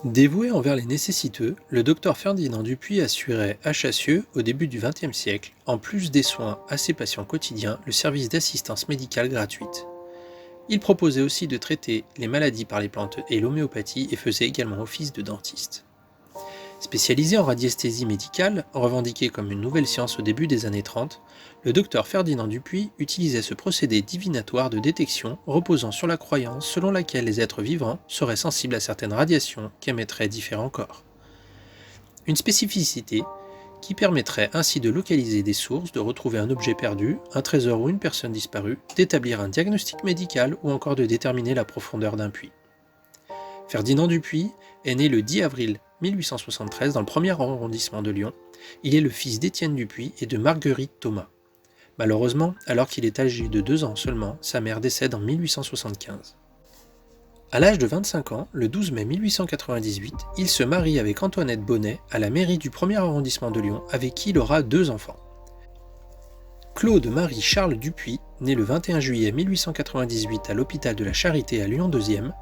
Dévoué envers les nécessiteux, le docteur Ferdinand Dupuy assurait à Chassieux, au début du XXe siècle, en plus des soins à ses patients quotidiens, le service d'assistance médicale gratuite. Il proposait aussi de traiter les maladies par les plantes et l'homéopathie et faisait également office de dentiste. Spécialisé en radiesthésie médicale, revendiqué comme une nouvelle science au début des années 30, le docteur Ferdinand Dupuy utilisait ce procédé divinatoire de détection reposant sur la croyance selon laquelle les êtres vivants seraient sensibles à certaines radiations qu'émettraient différents corps. Une spécificité qui permettrait ainsi de localiser des sources, de retrouver un objet perdu, un trésor ou une personne disparue, d'établir un diagnostic médical ou encore de déterminer la profondeur d'un puits. Ferdinand Dupuy est né le 10 avril 1873 dans le premier arrondissement de Lyon. Il est le fils d'Étienne Dupuy et de Marguerite Thomas. Malheureusement, alors qu'il est âgé de 2 ans seulement, sa mère décède en 1875. À l'âge de 25 ans, le 12 mai 1898, il se marie avec Antoinette Bonnet à la mairie du premier arrondissement de Lyon, avec qui il aura 2 enfants. Claude-Marie Charles Dupuy, né le 21 juillet 1898 à l'hôpital de la Charité à Lyon 2e,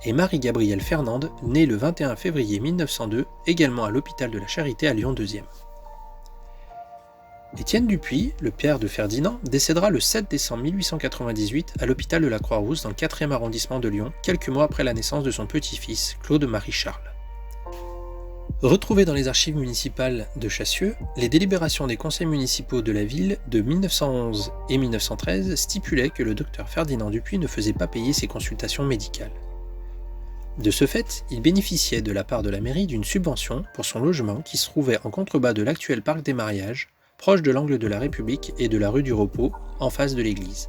et Marie-Gabrielle Fernande, née le 21 février 1902, également à l'hôpital de la Charité à Lyon 2e. Étienne Dupuy, le père de Ferdinand, décédera le 7 décembre 1898 à l'hôpital de la Croix-Rousse dans le 4e arrondissement de Lyon, quelques mois après la naissance de son petit-fils, Claude-Marie Charles. Retrouvées dans les archives municipales de Chassieux, les délibérations des conseils municipaux de la ville de 1911 et 1913 stipulaient que le docteur Ferdinand Dupuy ne faisait pas payer ses consultations médicales. De ce fait, il bénéficiait de la part de la mairie d'une subvention pour son logement qui se trouvait en contrebas de l'actuel parc des Mariages, proche de l'angle de la République et de la rue du Repos, en face de l'église.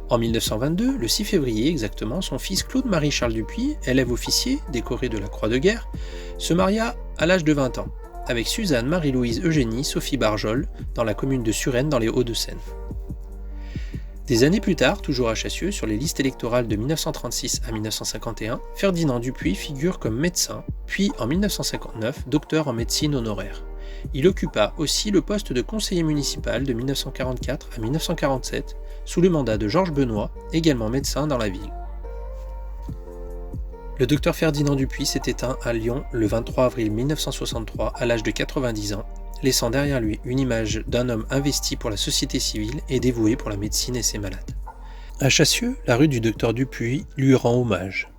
En 1922, le 6 février exactement, son fils Claude-Marie Charles Dupuy, élève officier, décoré de la Croix de guerre, se maria à l'âge de 20 ans, avec Suzanne Marie-Louise Eugénie Sophie Barjol, dans la commune de Suresnes dans les Hauts-de-Seine. Des années plus tard, toujours à Chassieux, sur les listes électorales de 1936 à 1951, Ferdinand Dupuy figure comme médecin, puis en 1959, docteur en médecine honoraire. Il occupa aussi le poste de conseiller municipal de 1944 à 1947, sous le mandat de Georges Benoît, également médecin dans la ville. Le docteur Ferdinand Dupuy s'est éteint à Lyon le 23 avril 1963 à l'âge de 90 ans, laissant derrière lui une image d'un homme investi pour la société civile et dévoué pour la médecine et ses malades. À Chassieux, la rue du docteur Dupuy lui rend hommage.